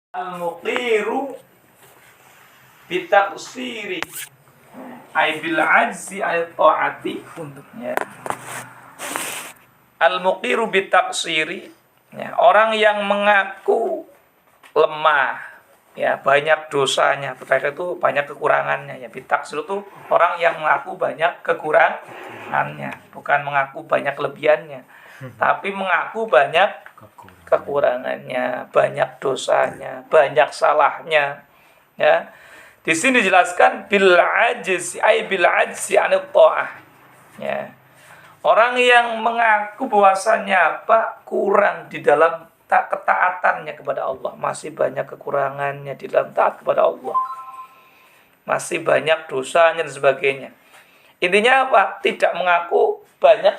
Al-muqiru bitaqsiri ay bil ajzi ay ta'ati untuknya. Al-muqiru bitaqsiri, ya, orang yang mengaku lemah, ya, banyak dosanya, mereka itu banyak kekurangannya, ya. Bitaqsir itu orang yang mengaku banyak kekurangannya, bukan mengaku banyak kelebihannya, tapi mengaku banyak kekurangannya, banyak dosanya, banyak salahnya, ya. Di sini dijelaskan bil ajzi ay bil ajzi an ta'ah, ya. Orang yang mengaku bahwasanya kurang di dalam ketaatannya kepada Allah, masih banyak kekurangannya di dalam taat kepada Allah, masih banyak dosanya dan sebagainya. Intinya apa? Tidak mengaku banyak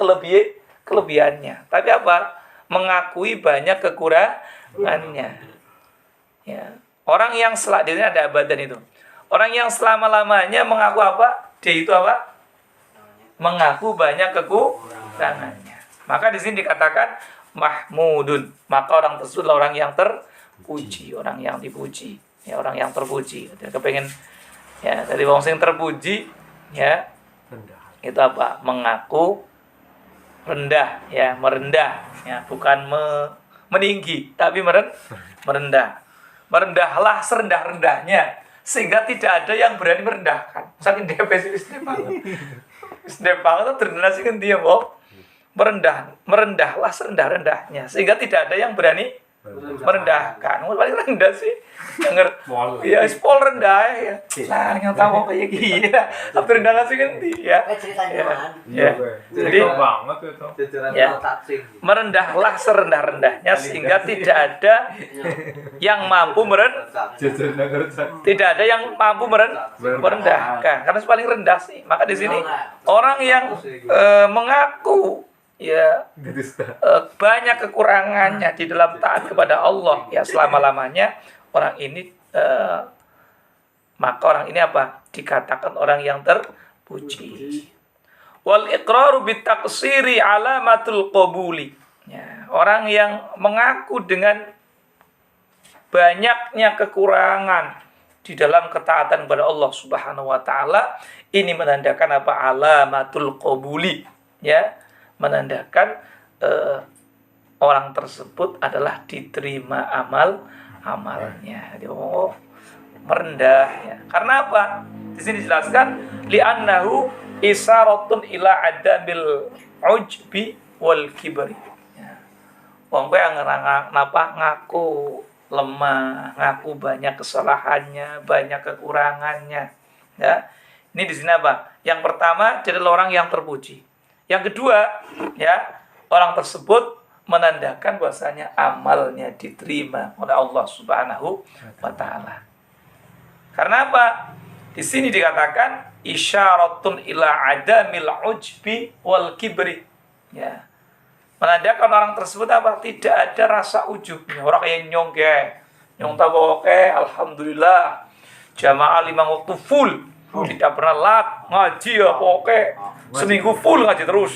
kelebihannya, tapi apa? Mengakui banyak kekurangannya. Ya. Orang yang di sini ada abadan itu. Orang yang selama-lamanya mengaku apa? Dia itu apa? Mengaku banyak kekurangannya. Maka di sini dikatakan mahmudun. Maka orang tersebut orang yang terpuji, orang yang dipuji, ya, orang yang terpuji. Dia kepengen, ya, dari wong sing terpuji, ya, itu apa? Mengaku rendah, ya, merendah, ya, bukan meninggi, tapi merendah. Merendahlah serendah-rendahnya, sehingga tidak ada yang berani merendahkan. Saking dia pesimis banget. Sedep banget terdengar sih kan dia, Bob. Merendahlah serendah-rendahnya, sehingga tidak ada yang berani merendahkan. Paling rendah sih denger ya spol rendah ya. Nah, yang tahu kayak gini ya. Tapi rendah sih kan dia. Ya. Jadi banget itu. Ya. Merendahlah serendah-rendahnya, sehingga tidak ada yang mampu tidak ada yang mampu merendahkan, karena paling rendah sih. Maka di sini orang yang mengaku, ya, banyak kekurangannya di dalam taat kepada Allah, ya, selama-lamanya, orang ini maka orang ini apa? Dikatakan orang yang terpuji. Wal iqraru bitaqsiri alamatul qabuli. Ya, orang yang mengaku dengan banyaknya kekurangan di dalam ketaatan kepada Allah Subhanahu wa taala, ini menandakan apa? Alamatul qabuli, ya, menandakan orang tersebut adalah diterima amalnya. Oh, merendah, ya. Karena apa? Di sini dijelaskan li'annahu isaratun ila adamil ujbi wal kibri. Ya. Wong kowe napa ngaku lemah, ngaku banyak kesalahannya, banyak kekurangannya, ya. Ini di sini apa? Yang pertama, dia adalah orang yang terpuji. Yang kedua, ya, orang tersebut menandakan bahwasanya amalnya diterima oleh Allah Subhanahu wa taala. Karena apa? Di sini dikatakan isyaratun ila adamil ujbi wal kibri. Ya. Menandakan orang tersebut apa? Tidak ada rasa ujubnya. Orang yang nyong taboke, alhamdulillah. Jamaah 5 waktu full. Tidak pernah lat ngaji ya, oke. Seminggu full ngaji terus.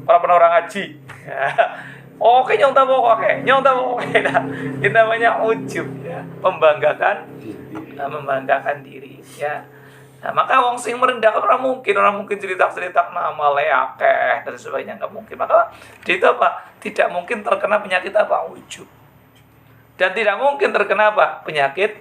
Para pernah orang ngaji. Ya. Oke, nyong taboke. Nah, ini namanya ujub, ya. Membanggakan diri, ya. Nah, maka wong sing merendahkan orang mungkin cerita nama leakeh dan sebagainya, enggak mungkin. Maka dia itu apa? Tidak mungkin terkena penyakit apa? Ujub. Dan tidak mungkin terkena apa? Penyakit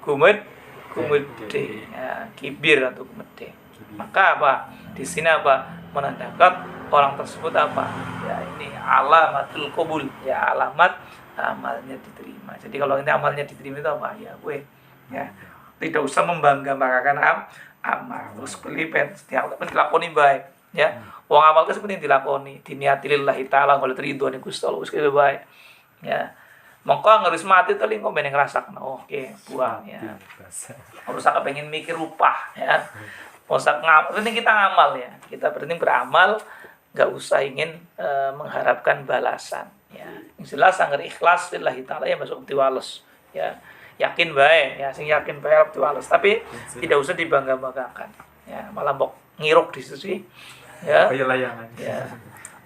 gumede, ya, kibir atau gumede. Maka apa? Di sini apa? Menandakan orang tersebut apa? Ya, ini alamatul qabul, ya, alamat amalnya diterima. Jadi kalau ini amalnya diterima itu apa? Ya, ya, tidak usah membanggakan amal, terus kelipen setiap apa dilakoni baik, ya. Wong amal itu sebenarnya dilakoni diniati lillahi taala oleh ridho ning Gusti Allah wis baik, ya. Mongko harus mati to ling kok ben ngrasaken oke buang, ya. Ora usah kepengin mikir upah, ya. Usah penting kita ngamal, ya. Kita penting beramal, enggak usah ingin mengharapkan balasan, ya. Jelas anggar ikhlas lillahi taala ya masuk diwales, ya. Yakin baik, ya, sing yakin baik diwales, tapi tidak usah dibangga-banggakan, ya. Malah mbok ngiruk di situ sih, ya. Kayak layangan. Ya.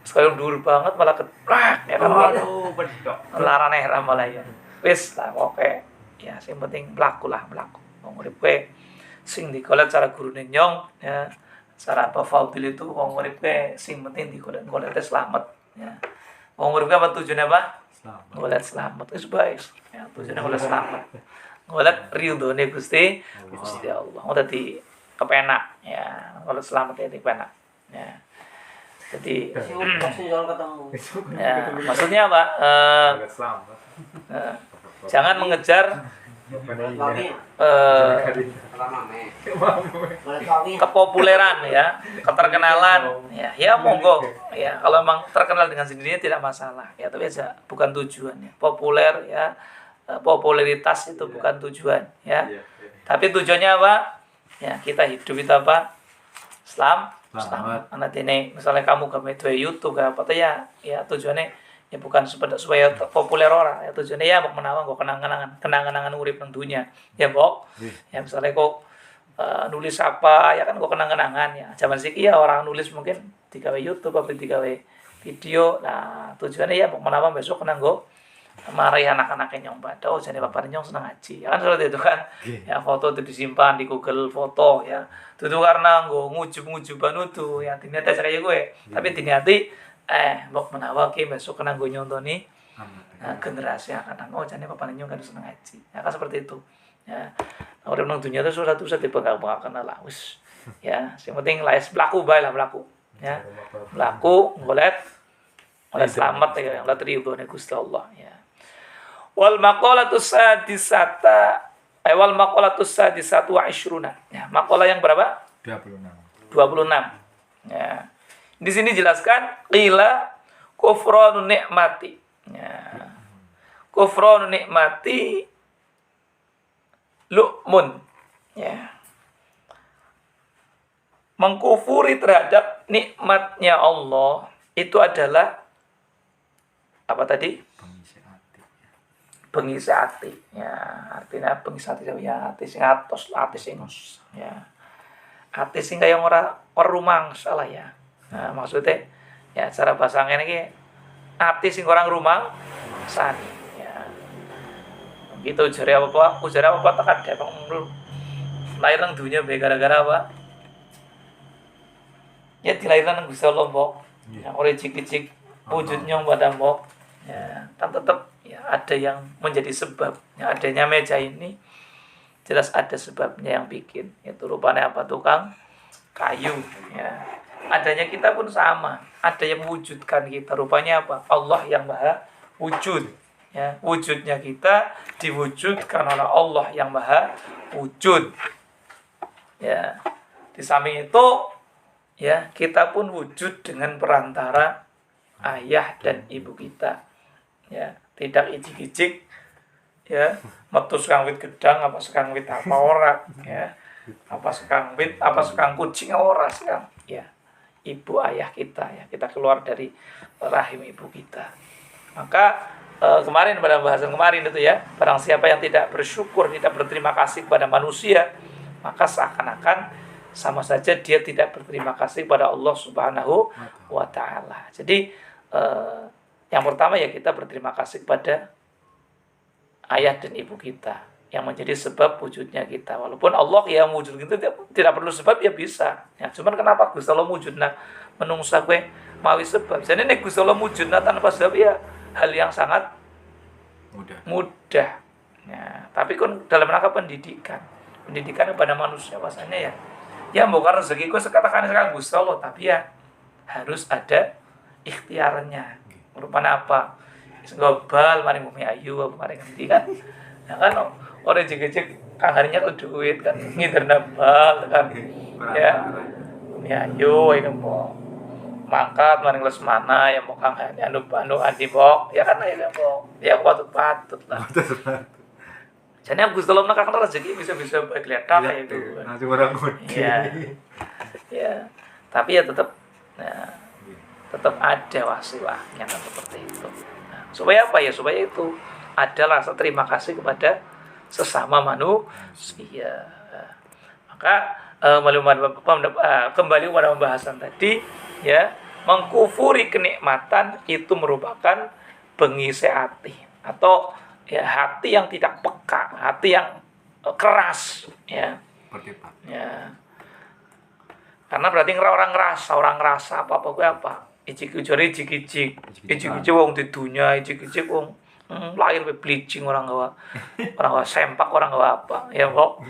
Sekarang dur banget malah ketrak, ya kan. Aduh, bedok. Larane malah, ya. Wis lah oke. ya sing penting mlaku lah mlaku. Wong urip kowe sing digolek cara gurune nyong ya. Cara apa Faudil itu wong urip kowe sing penting digolek selamat ya. Wong urip apa tujuannya apa? Selamat. Golek selamat wis bae. Ya tujuannya golek selamat. Golek ridhone Gusti Allah. Oh dadi kepenak ya. Golek selamat ya kepenak. Ya. Jadi ya, maksudnya apa? Selamat. Jangan mengejar kepopuleran ya, keterkenalan ya monggo ya, kalau memang terkenal dengan sendirinya tidak masalah ya, tapi aja bukan tujuannya. Populer ya, popularitas itu bukan tujuan ya, tapi tujuannya apa ya, kita hidup itu apa, selamat. Anak ini misalnya kamu gawe YouTube apa tuh ya tujuannya ya bukan supaya populer orang ya, tujuannya ya mau menawa kok kenangan urip nang dunia ya mbok ya, misalnya kok nulis apa ya kan kok kenangan ya, zaman siki ya orang nulis mungkin digawe YouTube apa digawe video, nah tujuannya ya mau menawa besok kena nggo marahi anak-anaknya nyong pada oh jane bapak nyong senang ngaji ya kan, seperti itu kan ya, foto itu disimpan di Google Foto ya, itu karena nggo ngujub-ngujuban itu ya, diniati kayak gue tapi diniati mbok menawa ki besok kena nggo nyontoni generasi akan oh jane bapak nyong kan senang ngaji ya kan, seperti itu ya. Urip nang dunia itu susah dibangga-banggakan lah wis ya, sing penting laes mlaku bae lah mlaku ya, mlaku golek selamat ya, golek ridhone Gusti Allah ya. Wal maqalatus sadisata wal maqalatus sadisatu wa ishruna ya, maqalah yang berapa? 26 ya. Di sini jelaskan qila kufranun nikmati ya, kufranun nikmati lu'mun ya, mengkufuri terhadap nikmatnya Allah itu adalah apa tadi? Pengisi hati ya, artinya pengisi hati ya, hati sing atos, hati sing ya, hati sing kaya ora rumangsa lah ya. Nah, maksudnya ya cara bahasa ngene iki hati sing orang rumangsa ya. Gitu jare apa tekan depok lahir nang dunia be gara-gara apa? Ya dilahirkan nang Gusti Allah mbok. Ya ora cik-cik wujudnya pada mbok. Ya, kan tetap ya ada yang menjadi sebab ya, adanya meja ini jelas ada sebabnya yang bikin, itu rupanya apa, tukang kayu ya. Adanya kita pun sama, ada yang mewujudkan kita, rupanya apa, Allah yang maha wujud ya, wujudnya kita diwujudkan oleh Allah yang maha wujud ya. Di samping itu ya kita pun wujud dengan perantara ayah dan ibu kita ya, tidak ijik-ijik ya, metu sekang wit gedang apa sekang wit apa ora ya, apa sekang wit apa sekang kucing ora sekang ya, ibu ayah kita ya, kita keluar dari rahim ibu kita. Maka kemarin pada bahasan kemarin itu ya, barang siapa yang tidak bersyukur, tidak berterima kasih kepada manusia, maka seakan-akan sama saja dia tidak berterima kasih kepada Allah Subhanahu wa taala. Jadi yang pertama ya kita berterima kasih kepada ayah dan ibu kita yang menjadi sebab wujudnya kita. Walaupun Allah yang wujud kita tidak perlu sebab ya bisa. Ya, cuman kenapa Gusti Allah wujudna menungsa kowe mawi sebab. Jadi nek Gusti Allah wujudna tanpa sebab ya hal yang sangat mudah. Ya, tapi kan dalam rangka pendidikan kepada manusia bahasanya ya bukan rezekiku sekatakan sekarang Gusti Allah, tapi ya harus ada ikhtiarnya. Rupanya apa? Gobal maring bumi ayu apa maring ngendi kan. Ya kan ora jek-jek kangarinya ke duit kan ngiderna bal kan. Ya. Bumi ayu iki mbok. Mangkat maring Lesmana yang mau kang anu andi bok. Ya kan ya mbok. Ya patut lah. Jadi yang Gusti Allah kan rezeki bisa kelihatan kayak itu. Nanti orang gede. Ya. Tapi ya tetap ada wasiwahnya kan seperti itu. Nah, supaya apa ya? Supaya itu ada rasa terima kasih kepada sesama manusia. Maka kembali pada pembahasan tadi ya, mengkufuri kenikmatan itu merupakan pengisi hati atau ya hati yang tidak peka, hati yang keras, ya. Berdebat. Ya. Karena berarti orang ngerasa apa-apa gue apa. Ijik-ijik wong di dunia, ijik-ijik wong lahir be bleaching orang gawa sempak orang gawa apa. Ya kok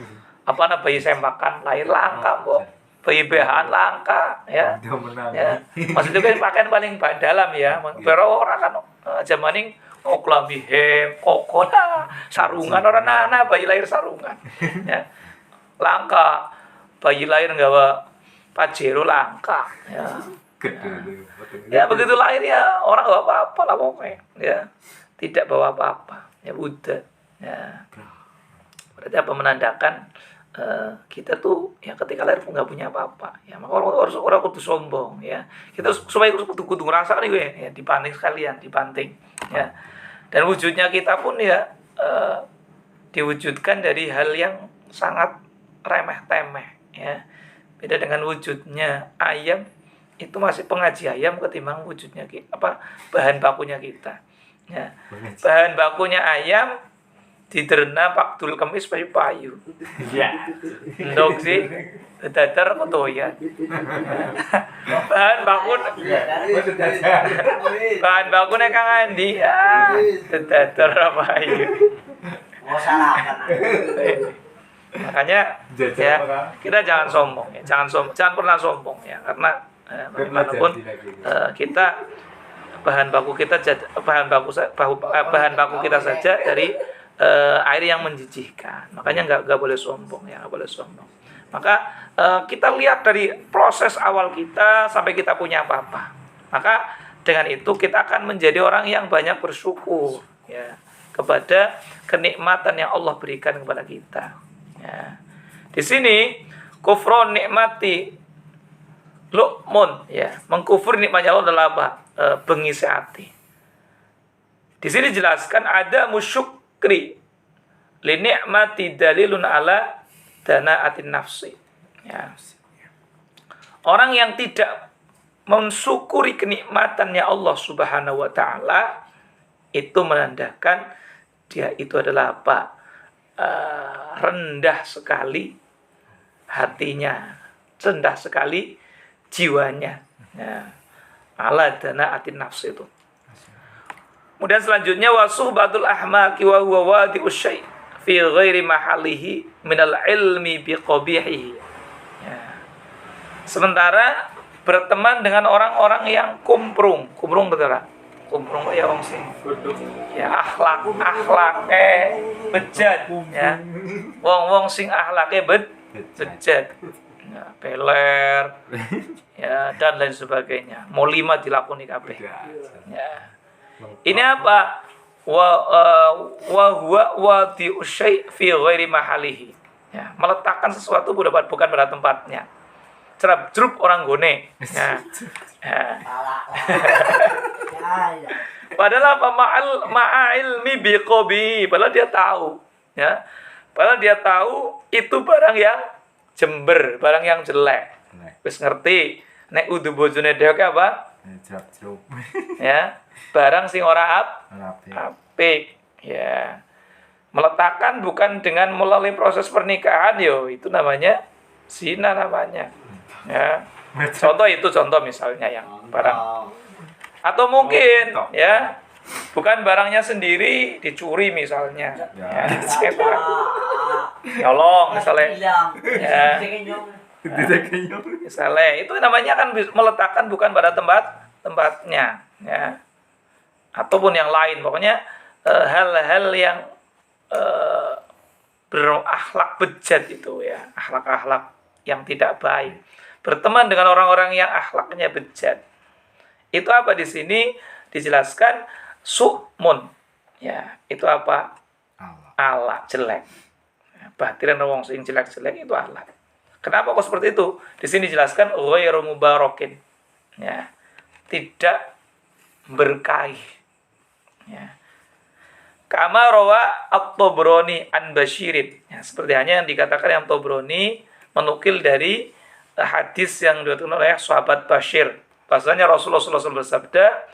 apa na bayi sempakan lahir langka kok. Bayi behaan langka ya. Dia menang. Ya. Maksudnya kan pakaian paling dalam ya. Pero orang kan zamaning klambi hem, koko sarungan orang nana bayi lahir sarungan. Ya. Langka bayi lahir nggawa pajero langka ya. Gede deh. Ya begitu lahir ya orang gak apa-apa lah pokoknya ya, tidak bawa apa-apa ya udah ya. Berarti apa menandakan kita tuh ya ketika lahir pun nggak punya apa-apa ya, maka orang kudu sombong ya, kita supaya kudu ngerasakan gue ya, dibanting sekalian dibanting ya, dan wujudnya kita pun ya diwujudkan dari hal yang sangat remeh-temeh ya, beda dengan wujudnya ayam, itu masih pengaji ayam ketimbang wujudnya kita, bahan bakunya kita ya. Bahan bakunya ayam diderna pakdul kemis payu Ya. ndok sih dadar kotoyan. Bahan bakunya Kang Andi ya dadar payu. Makanya ya kita jangan sombong ya, jangan pernah sombong ya, karena bagaimanapun kita bahan baku kita saja dari air yang menjijikkan. Makanya nggak boleh sombong ya, nggak boleh sombong. Maka kita lihat dari proses awal kita sampai kita punya apa-apa. Maka dengan itu kita akan menjadi orang yang banyak bersyukur ya kepada kenikmatan yang Allah berikan kepada kita. Ya. Di sini kufrun nikmati lu'mun ya, mengkufur nikmatnya Allah adalah apa? Bengisi hati. Di sini dijelaskan ada musyukri li ni'mati dalilun ala dana'atin nafsi. Ya. Orang yang tidak mensyukuri kenikmatannya Allah Subhanahu wa taala itu menandakan dia itu adalah apa? Rendah sekali hatinya, rendah sekali jiwanya ya. Ala dana'atin nafsi itu. Kemudian selanjutnya wasuhbatul ahmaqi wa huwa wadi'us syai' fi ghairi mahalihi minal ilmi biqabihihi ya. Sementara berteman dengan orang-orang yang kumprung betul. Kumprung ya wong sing ya akhlake bejat ya. Wong sing akhlake bejat. Ya, peler ya dan lain sebagainya. Mau 5 dilakoni kabeh. Ya. Ini apa? Wa huwa wadi'u syai' fi ghairi mahalihi. Ya, meletakkan sesuatu bukan pada tempatnya. Cerap-cerup orang gone. Ya. Ya. Padahal apa ma'ilmi biqabi, padahal dia tahu ya. Padahal dia tahu itu barang yang jember, barang yang jelek. Wis ngerti nek udu bojone dhewe apa? Ya, barang sing ora apik ya. Meletakkan bukan dengan melalui proses pernikahan yo, itu namanya zina namanya. Ya. Contoh misalnya yang barang atau mungkin ya bukan barangnya sendiri dicuri misalnya. Ya, nyolong misalnya. Ya. Misalnya itu namanya kan meletakkan bukan pada tempatnya ya. Ataupun yang lain, pokoknya hal-hal yang berakhlak bejat itu ya, akhlak-akhlak yang tidak baik. Berteman dengan orang-orang yang akhlaknya bejat. Itu apa di sini dijelaskan su'mun. Ya, itu apa? Ala jelek. Batiran wong sing jelek-jelek itu ala. Kenapa kok seperti itu? Di sini dijelaskan ghairu mubarakin. Ya. Tidak berkaih. Ya. Kama rawa At-Tabrani an Bashirin. Ya, seperti hanya yang dikatakan yang Tabrani menukil dari hadis yang diriwayatkan oleh sahabat Bashir. Bahasanya Rasulullah SAW bersabda,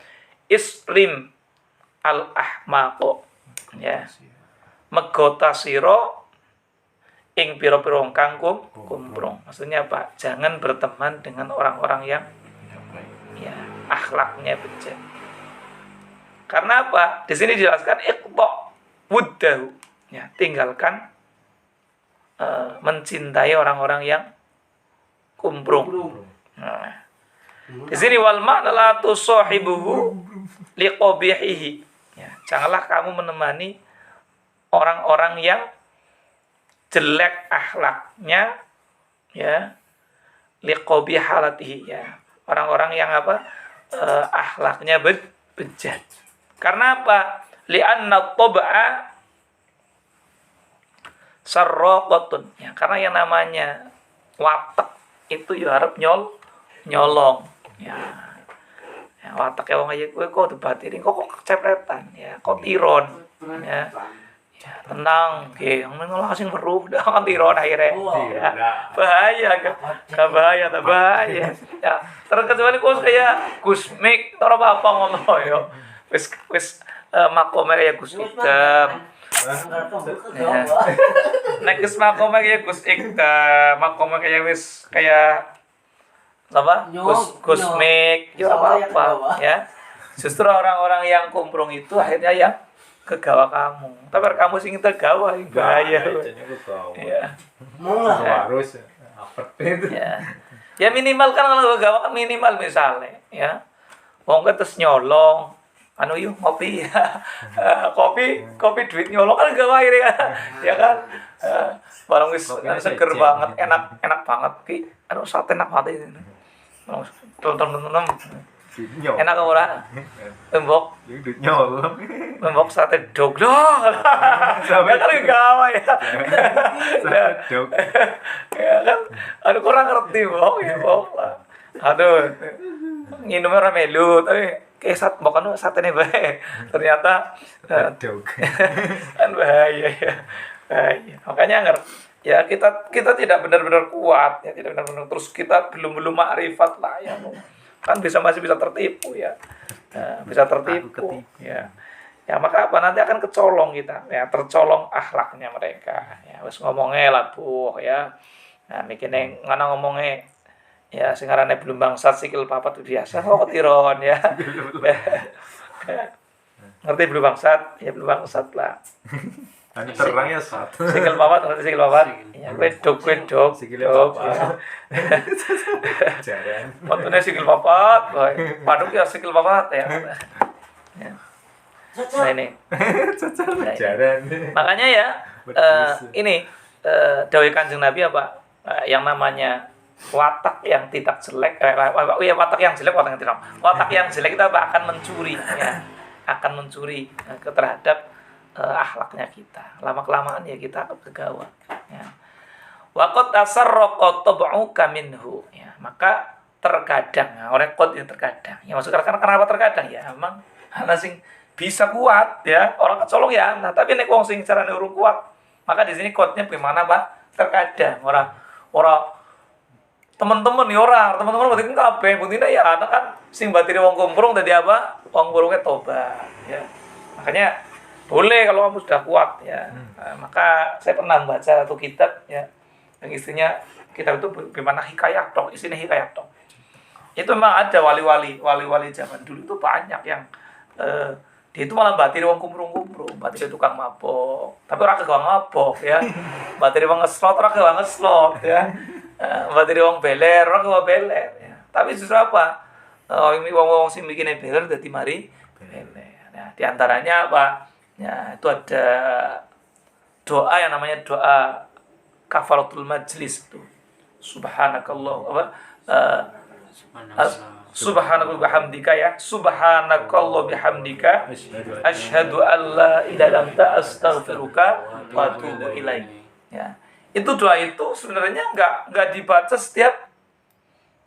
Islim al-ahmaqo. Ya. Megota siro ing piro-piro kang kumprung. Maksudnya apa? Jangan berteman dengan orang-orang yang ya akhlaknya bejat. Karena apa? Di sini dijelaskan iqta wuddahu. Ya, tinggalkan mencintai orang-orang yang kumprung. Nah, di sini wal makna la tusahibuhu liqabihihi. Ya, janganlah kamu menemani orang-orang yang jelek akhlaknya, ya, liqabi halatihi, ya. Orang-orang yang apa? Akhlaknya bejat. Karena apa? Li'anna tab'a sarraqatun. Ya, karena yang namanya watak itu ya harap nyolong. Ya. Ya watak wong aja kowe kok debatiri kok kecepretan, ya, kok tiron. Ya. Ya, tenang, oke, yang sing weruh dah kan tiron akhirnya. Ya, bahaya, gak bahaya, tak bahaya. Ya, terkecuali kok kayak Gusmik, ora apa-apa ngono ya. Wis makome kayak Gus Ikdam. Ya. Nek wis makome kayak Gus Ikdam, makome kayak wis kayak apa? Gusmik, ya apa-apa, ya. Justru orang-orang yang kumprung itu akhirnya yang kegawa kamu. Tapi kamu sing tergawa bahaya. Ya. Harus Ya. Ya minimal kan kalau kegawa kan minimal misalnya, ya. Wong terus nyolong anu yuk ngopi ya. kopi duit nyolong kan gawa ini kan. Ya kan. Barang wis seger banget, enak banget ki. Anu sate enak banget ini. Tonton enak ora? Tembok nyolong. Membok sate dog loh. Sampai kali gawa ya. Dog. Ya kan. Aduh kurang ngerti mbok ya mbok lah. Aduh. Nginumnya ora melu tapi kayak bukan satenya bae. Ternyata Dog. kan bahaya ya. Bahaya. Makanya ya kita tidak benar-benar kuat ya, tidak benar-benar terus kita belum ma'rifat lah ya. Kan masih bisa tertipu ya. Nah, bisa tertipu ya. Ya maka apa nanti akan kecolong kita ya, tercolong akhlaknya mereka ya. Wis ngomongnya lah Bu ya. Nah mikine ngana ngomongnya ya sing arane belum bangsat sikil papat itu biasa kok ketiron ya. Ngerti belum bangsat? Ya belum bangsat lah. Anu terang ya satu. Sikil papat ngerti sikil papat? Ya kowe dog. Sikile papat. Ya. Jaran. Fotonya sikil papat, paduk ya sikil papat ya. Ya. Nah ini. Nah, Jaran. makanya ya ini dawuh Kanjeng Nabi apa? Yang namanya watak yang tidak jelek, watak yang jelek, watak yang tidak. Watak yang jelek itu apa? Akan mencuri, ya, akan mencuri terhadap akhlaknya kita. Lama-kelamaan ya kita akan kegawa. Ya. Waqad tasarraqa tab'uka minhu. Ya, maka terkadang, oleh qad yang terkadang. Ya maksudnya kenapa terkadang ya? Emang ana sing bisa kuat ya, orang kecolong ya. Nah, tapi nek wong sing carane urung kuat, maka di sini qadnya bagaimana, Pak? Terkadang ora teman-teman ya ora, teman-teman berarti kabeh, buktinya ya anak kan sing batine wong kumprung dadi apa? Wong kurunge tobat ya. Makanya boleh kalau kamu sudah kuat ya. Nah, maka saya pernah membaca satu kitab ya, yang isinya kitab itu bagaimana hikayat dong, isinya hikayat dong. Itu memang ada wali-wali zaman dulu itu banyak yang dia itu malah batir wong kumprung-kumprung, batir tukang mabok, tapi ora kegawa mabok ya. Batir wong ngeslot ora kegawa ngeslot ya. Batir wong beler ora kegawa beler ya. Tapi justru apa? Ini wong-wong sing mikine beler dadi mari beler. Nah, di antaranya apa? Ya, itu ada doa yang namanya doa kafaratul majlis itu. Subhanakallah apa? Subhanakallah bihamdika ya. Subhanakallah bihamdika asyhadu an la ilaha illa anta astaghfiruka wa atubu ilaik. Ya. Itu doa itu sebenarnya enggak dibaca setiap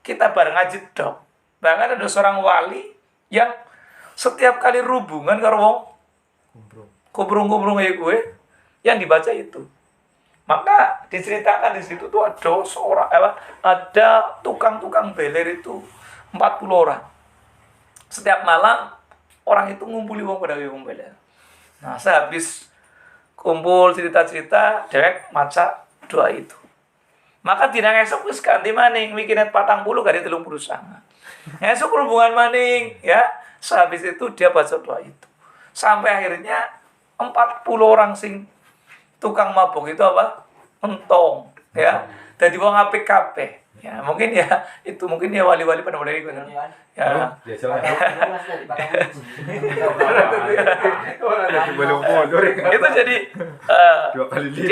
kita bareng ngaji dong. Bahkan ada seorang wali yang setiap kali hubungan karo wong kumprung kayak gue yang dibaca itu. Maka diceritakan di situ tuh ada tukang-tukang beler itu 40 orang. Setiap malam orang itu ngumpuli wong pada wong beler. Nah, sehabis kumpul cerita-cerita, dewek maca doa itu. Maka dina esuk wis ganti maning, mikirnya 40 kali 39. Esuk hubungan maning, ya. Sehabis itu dia baca doa itu. Sampai akhirnya 40 orang sing tukang mabuk itu apa? Mentong, ya. Jadi wong apik kabeh. Ya, mungkin ya itu mungkin ya wali-wali pada mulai gitu. Ya. Ya salah. Itu jadi Dua kali lipat.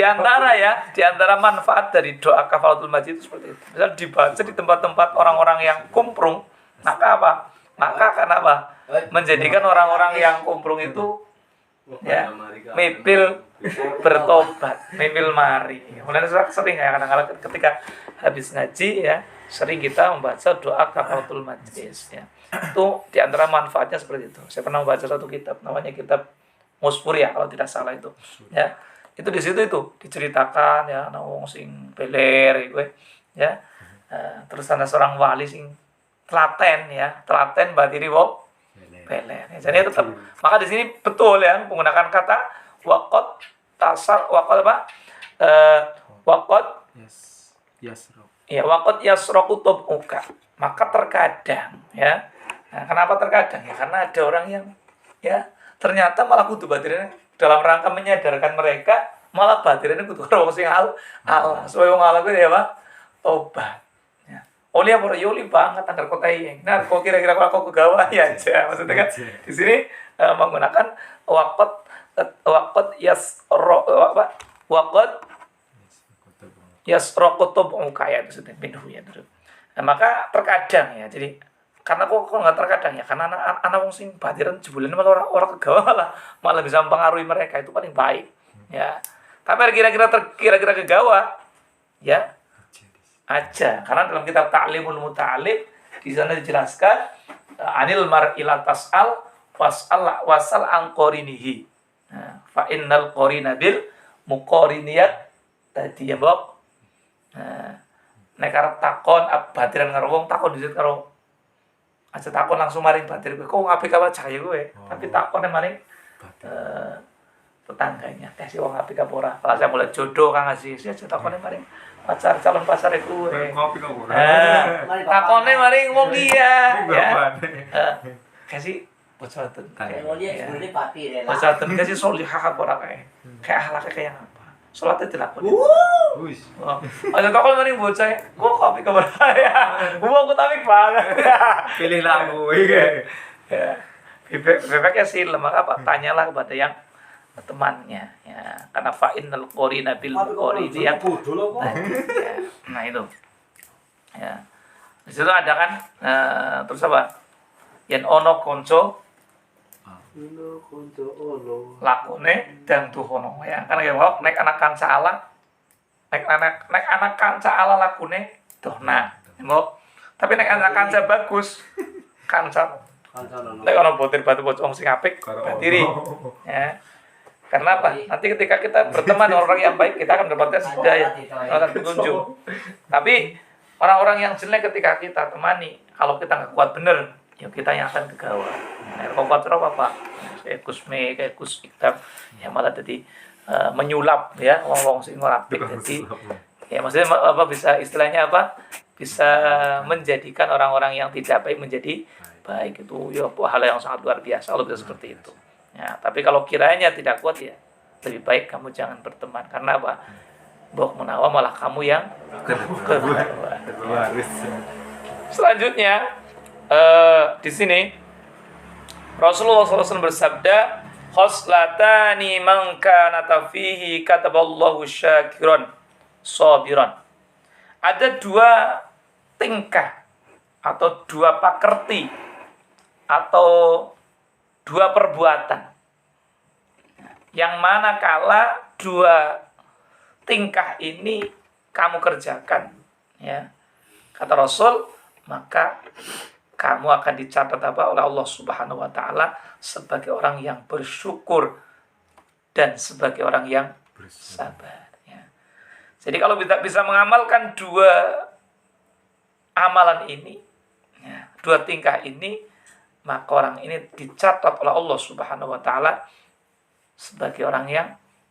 di antara manfaat dari doa kafaratul majid itu seperti itu. Misal dibaca di tempat-tempat orang-orang yang kumprung, maka apa? Maka akan apa? Menjadikan orang-orang yang kumprung itu ya mipil bertobat, mipil mari. Mulai sering ya kadang-kadang ketika habis ngaji ya sering kita membaca doa kafaratul majlis ya. Itu di antara manfaatnya seperti itu. Saya pernah membaca satu kitab namanya kitab Musfur ya kalau tidak salah itu. Ya. Itu di situ itu diceritakan ya ana wong sing beler gitu ya. Terus ada seorang wali sing telaten ya, telaten batiri wong beler. Ya, jadi tetap maka di sini betul ya menggunakan kata waqat tasar waqat apa? Waqat Yasrok. ya waqat yasraqu tub'uka. Maka terkadang ya. Nah, kenapa terkadang ya? Karena ada orang yang ya ternyata malah kudu batirnya dalam rangka menyadarkan mereka malah batirnya kudu karo wong sing Allah. Supaya wong Allah kuwi ya Pak tobat. Ya. Oli apa yoli banget antar kota ini. Nah, kok kira-kira kok kegawa ya aja. Maksudnya kan di sini menggunakan waqat yasra apa? Waqat yasraqu tub'uka ya maksudnya minhu ya. Nah, maka terkadang ya. Jadi karena kok nggak terkadang ya karena anak wong sing batiran jebulan malah orang kegawa malah bisa mempengaruhi mereka itu paling baik ya tapi kira-kira kegawa ya aja karena dalam kitab Ta'limul Muta'allim di sana dijelaskan anil mar'ila tas'al wasal an qarinihi fa innal qarina bil muqariniyat tadi ya Bob nek arep takon batiran karo wong takon dhisik karo aja takon langsung maring batir gue, kok ngapik apa cahaya gue, tapi takonnya maring tetangganya, kasih wong ngapik apa ora. Kalau saya mulai jodoh kang ngasih, saya aja takonnya maring pacar calon pacar gue. Takonnya maring wong dia, ya. Kasih bocoran, bocoran kasih solihah apa ora kayak akhlaknya kayak apa. Sholatnya dilakoni. Ada takon maring bocah, gua kopi kabar ya. Gua aku tapi banget. Pilihlah aku. Ya. Bebek ya sih maka apa? Tanyalah kepada yang temannya ya. Karena fa'innal qarina bil qarini yang ya. Nah itu. Ya. Di situ ada kan terus apa? Yen ono konco lakune dan tuhono ya kan ya nek anak kanca ala nek anak kanca ala lakune dohna mbok tapi nek anak kanca bagus kanca nek ana botir batu bocong sing apik batiri ya karena apa nanti ketika kita berteman dengan orang yang baik kita akan mendapatkan hidayah akan petunjuk tapi orang-orang yang jelek ketika kita temani kalau kita nggak kuat bener ya kita yang akan kegawa. Nah, kalau apa kayak kusme, kayak kus hitam, ya malah jadi menyulap ya, wong sing ora apik jadi ya maksudnya apa bisa istilahnya apa? Bisa menjadikan orang-orang yang tidak baik menjadi baik itu ya hal yang sangat luar biasa kalau bisa seperti itu. Ya, tapi kalau kiranya tidak kuat ya lebih baik kamu jangan berteman karena apa? Bok menawa malah kamu yang kegawa. Selanjutnya di sini Rasulullah SAW bersabda khoslatani man kana fihi kataballahu syakiran sabiran. Ada dua tingkah atau dua pakerti atau dua perbuatan yang mana kala dua tingkah ini kamu kerjakan ya kata Rasul maka kamu akan dicatat apa oleh Allah Subhanahu wa taala sebagai orang yang bersyukur dan sebagai orang yang sabar ya. Jadi kalau kita bisa mengamalkan dua amalan ini ya, dua tingkah ini maka orang ini dicatat oleh Allah Subhanahu wa taala sebagai orang yang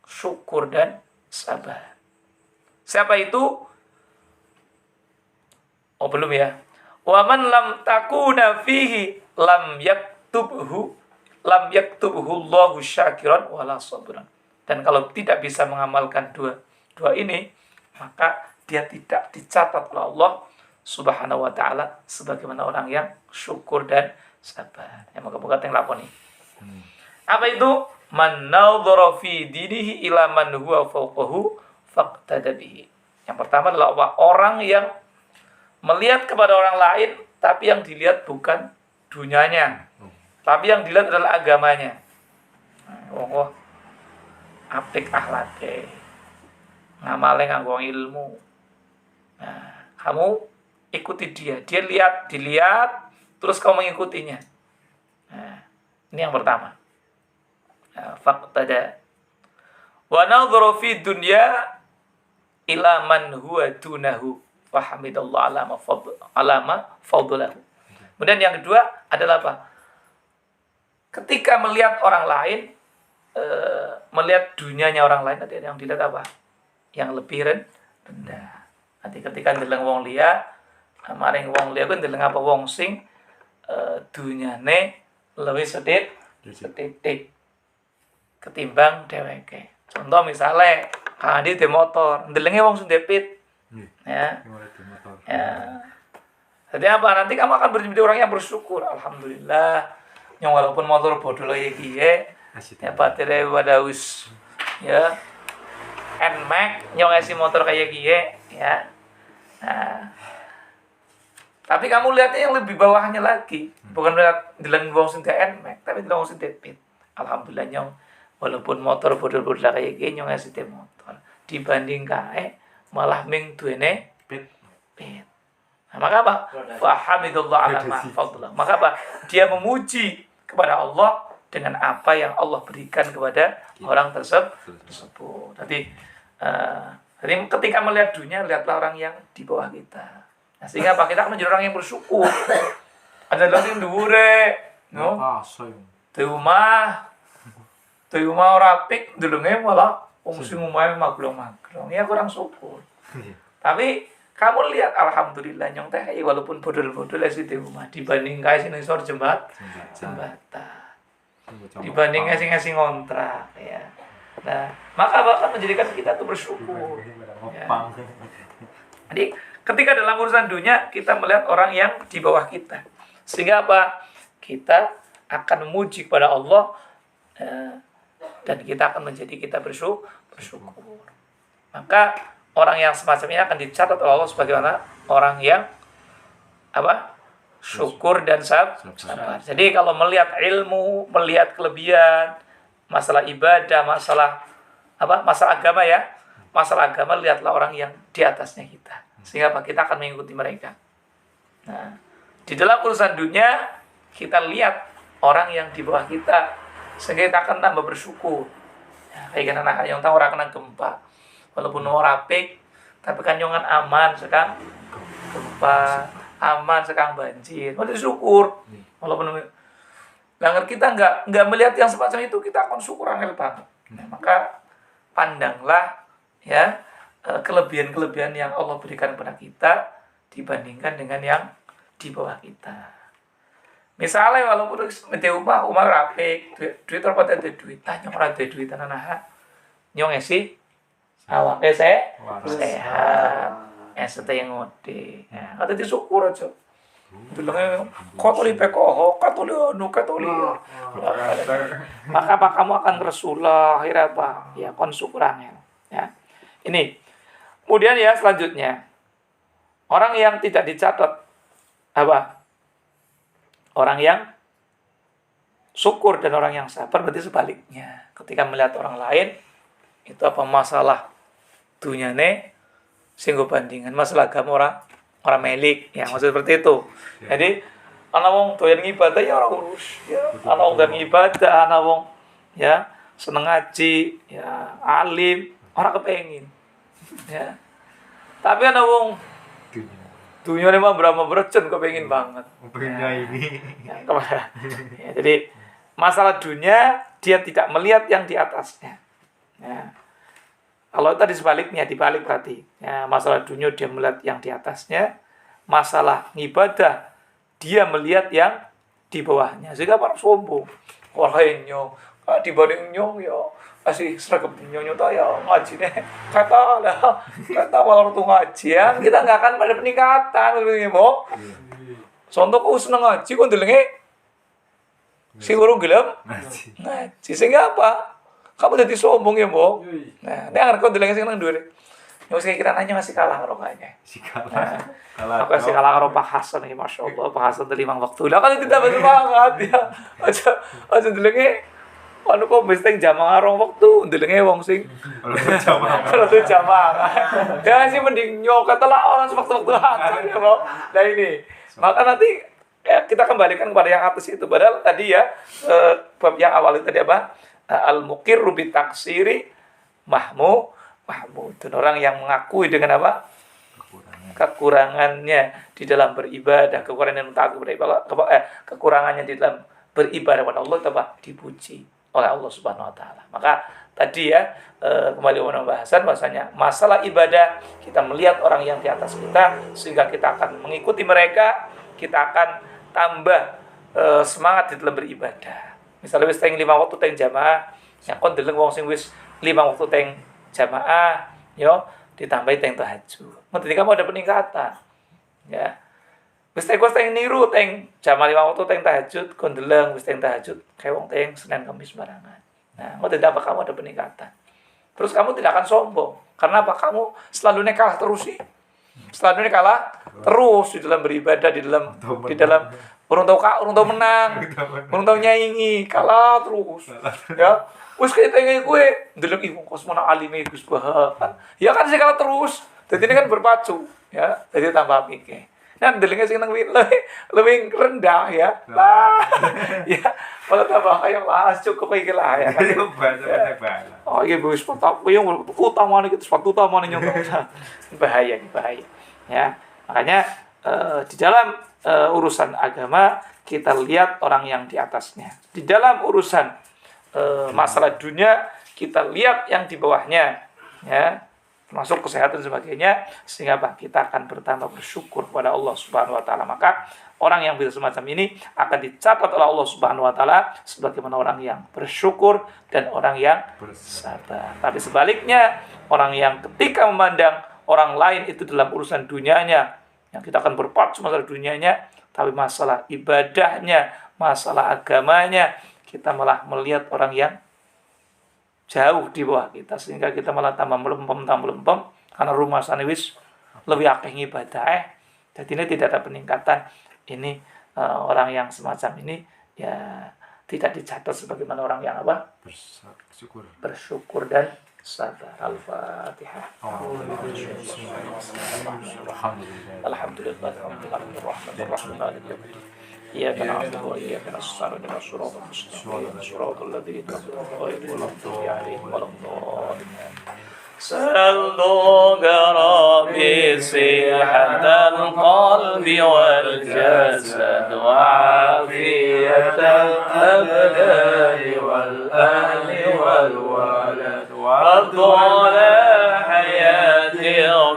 syukur dan sabar. Siapa itu? Oh belum ya. Wa man lam takuna fihi lam yaktubhu Allahu syakiran wala sabran. Dan kalau tidak bisa mengamalkan dua ini, maka dia tidak dicatat oleh Allah Subhanahu wa taala sebagaimana orang yang syukur dan sabar. Ya moga-moga teng lakoni. Apa itu? Man nadhara fi dinihi ila man huwa fawqahu faqtada bihi. Yang pertama adalah orang yang melihat kepada orang lain, tapi yang dilihat bukan dunianya, tapi yang dilihat adalah agamanya. Oh, apik akhlake, ngamale nganggo ilmu. Nah, kamu ikuti dia dilihat, terus kamu mengikutinya. Nah, ini yang pertama. Faqtada. Wa nadhara fi dunya ila man huwa dunahu. Fahamidallah alama fadlahu. Kemudian yang kedua adalah apa? Ketika melihat orang lain, melihat dunianya orang lain, ada yang dilihat apa? Yang lebih rendah. Nanti ketika ndeleng wong liya, maring wong liya kuwi ndeleng apa wong sing dunyane luwih sethithik ketimbang dheweke. Contoh misalnya, Andi di motor, ndelenge wong sing depit. Ya. Jadi apa? Nanti kamu akan menjadi orang yang bersyukur. Alhamdulillah. Yang walaupun motor bodoh lagi kiye, ya baterai pada wis ya. Nmax nyong esi motor kayak kiye, ya. Nah. Tapi kamu lihatnya yang lebih bawahnya lagi. Bukan lihat dileng wong sing Nmax, tapi dileng wong sing depit. Alhamdulillah nyong walaupun motor bodoh-bodoh kayak kiye nyong esi motor. Dibanding kae malah ming duwene pit. Nah, maka apa? Fahamidullah alama fadlah. Maka apa? Dia memuji kepada Allah dengan apa yang Allah berikan kepada orang tersebut. Jadi ketika melihat dunia, lihatlah orang yang di bawah kita. Nah, sehingga apa? Kita akan menjadi orang yang bersyukur. Ada lagi yang dhuwure, no? Di rumah ora apik, ndelenge malah wong sing omahe maglong-maglong. Ya kurang syukur. Tapi kamu lihat alhamdulillah nyong teh walaupun bodol-bodol sih di rumah dibanding kae sing isor jembatan. Dibanding ngasih ngontrak ya. Nah, maka akan menjadikan kita tuh bersyukur. Ya. Jadi ketika dalam urusan dunia kita melihat orang yang di bawah kita. Sehingga apa? Kita akan memuji kepada Allah dan kita akan menjadi kita bersyukur. Maka orang yang semacam ini akan dicatat oleh Allah sebagaimana orang yang apa? Syukur dan sabar. Jadi kalau melihat ilmu, melihat kelebihan, masalah ibadah, masalah apa? Masalah agama ya. Masalah agama lihatlah orang yang di atasnya kita. Sehingga apa? Kita akan mengikuti mereka. Nah, di dalam urusan dunia kita lihat orang yang di bawah kita sehingga kita akan tambah bersyukur. Ya, kayak anak yang tahu orang kena gempa. Walaupun orang apik, tapi kan nyongan aman sekarang gempa, aman sekarang banjir. Mau syukur. Walaupun kita nggak melihat yang semacam itu, kita akan syukur angel banget. Nah, maka pandanglah ya kelebihan-kelebihan yang Allah berikan kepada kita dibandingkan dengan yang di bawah kita. Misalnya walaupun di rumah rapik, duit apa ada duit, tanya orang ada duit tanah nyong sih awake sehat, yang ngode. Ya, kata disyukur aja. Bilangnya katoli peko, katoli katoli. Maka apa kamu akan Rasulullah akhirnya apa? Ya kon syukurannya. Ya. Ini. Kemudian ya selanjutnya orang yang tidak dicatat apa? Orang yang syukur dan orang yang sabar berarti sebaliknya. Ketika melihat orang lain itu apa masalah dunyane sing go bandingan masalah agama orang melik ya maksud seperti itu. Jadi ana wong doyan ibadah ya ora urus ya. Ana wong doyan ibadah, ana wong ya seneng ngaji, ya alim, ora kepengin. Ya. Tapi ana wong dunyane mah berapa bercen kepengin banget. Punya ini. Ya, jadi masalah dunia dia tidak melihat yang di atasnya. Ya. Kalau tadi sebaliknya, dibalik berarti. Ya, masalah dunia dia melihat yang di atasnya, masalah ibadah dia melihat yang di bawahnya. Sehingga orang sombong. Orang nyong, dibanding nyong ya masih seragam nyong tuh ya ngaji deh. Kata malah tuh ngaji ya. Kita nggak akan pada peningkatan, begini Mbok. Contoh aku seneng ngaji, kok ndelenge si urung gelem ngaji. Sehingga apa? Kamu jadi sombong ya, Mbok. Nah, ini akan kau ndelenge sing nang dhuwur. Ya wis kira nanya masih kalah karo kayaknya. Kalah. Aku masih kalah karo Pak Hasan iki, masyaallah. Pak Hasan 5 waktu. Lah kan tidak bersemangat ya. Aja ndelenge anu kok mesti jamaah rong waktu, ndelenge wong sing kalau tuh jamaah. Ya sih mending nyoket lah orang sewaktu-waktu hasan ya, Bro. Nah ini. Maka nanti kita kembalikan kepada yang atas itu. Padahal tadi ya bab yang awal itu tadi apa? Al-muqirru bi taksiri mahmud. Dan orang yang mengakui dengan apa? Kekurangannya di dalam beribadah, kekurangannya di dalam beribadah kepada Allah itu apa? Dipuji oleh Allah Subhanahu wa taala. Maka tadi ya kembali kepada pembahasan bahasanya masalah ibadah kita melihat orang yang di atas kita sehingga kita akan mengikuti mereka, kita akan tambah semangat di dalam beribadah. Misalnya wis teng 5 waktu teng jamaah, ya kon deleng wong sing wis 5 waktu teng jamaah, yo ditambahi teng tahajud. Nanti kamu ada peningkatan. Ya. Wis teng niru teng jamaah 5 waktu teng tahajud, kon deleng wis teng tahajud kayak wong teng Senin Kamis barangan. Nah, tidak apa kamu ada peningkatan. Terus kamu tidak akan sombong. Karena apa? Kamu selalu kalah terus sih. Selalu kalah terus di dalam beribadah, di dalam urung tau menang, urung tau nyaingi, kalah terus. Ya. Wis kita ngene kowe ndelok iku kos menang alime Gus Bahan. Ya kan sih kalah terus. Jadi ini kan berpacu, ya. Jadi tambah pikir. Nah, ndelenge sing nang lebih rendah ya. Lah. Ya, kalau tambah kayak lah cukup iki lah ya. Banyak. Oh, iki wis potong yang utamane iki sepatu utamane nyontok. Bahaya. Ya. Makanya di dalam urusan agama kita lihat orang yang di atasnya. Di dalam urusan masalah dunia kita lihat yang di bawahnya, ya. Termasuk kesehatan dan sebagainya, sehingga kita akan bertambah bersyukur kepada Allah Subhanahu wa taala. Maka orang yang bisa semacam ini akan dicatat oleh Allah Subhanahu wa taala sebagaimana orang yang bersyukur dan orang yang bersabar. Tapi sebaliknya, orang yang ketika memandang orang lain itu dalam urusan dunianya, yang kita akan berpacu masalah dunianya, tapi masalah ibadahnya, masalah agamanya, kita malah melihat orang yang jauh di bawah kita, sehingga kita malah tambah melempem karena rumah sana wis lebih akeh ibadah. Jadi ini tidak ada peningkatan. Ini orang yang semacam ini ya tidak dicatat sebagaimana orang yang apa? Bersyukur dan sabar. Al-Fatihah. Alhamdulillah. إياك نعبد وإياك نستعين اهدنا الصراط المستقيم صراط الذين أنعمت عليهم غير المغضوب عليهم ولا الضالين سلوا بربي صحة القلب والجسد وعافية الأبدان والأهل والولد وطول حياة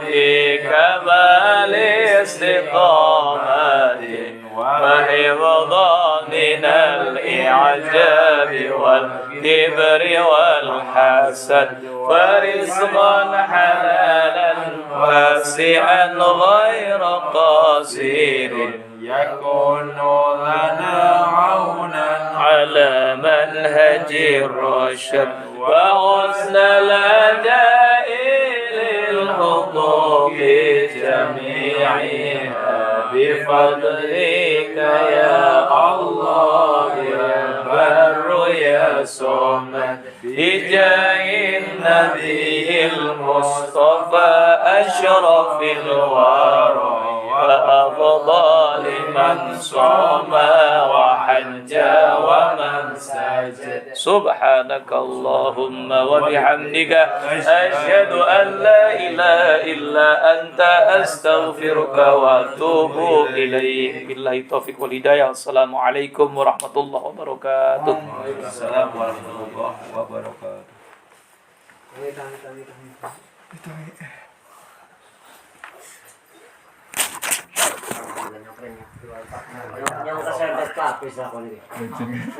في كمال استقامة وحفظا من الإعجاب والكبر والحسد ورزقا حلالا واسعا غير قصير يكون لنا عونا على منهج الرشد وحسن الأداء للحقوق جميعها بفضلك يا الله يا بر يا صمد بجاه النبي المصطفى أشرف الورى وأفضل من صام وحج ومن سجد سبحانك اللهم وبحمدك أشهد أن لا إله إلا أنت أستغفرك وأتوب إليك بالله التوفيق والهداية السلام عليكم ورحمة الله وبركاته. Assalamualaikum warahmatullahi wabarakatuh. Yang kasih best kapis ako nih.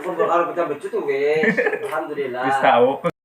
Kung bakal kita becut tuh guys. Alhamdulillah. Wis tahu.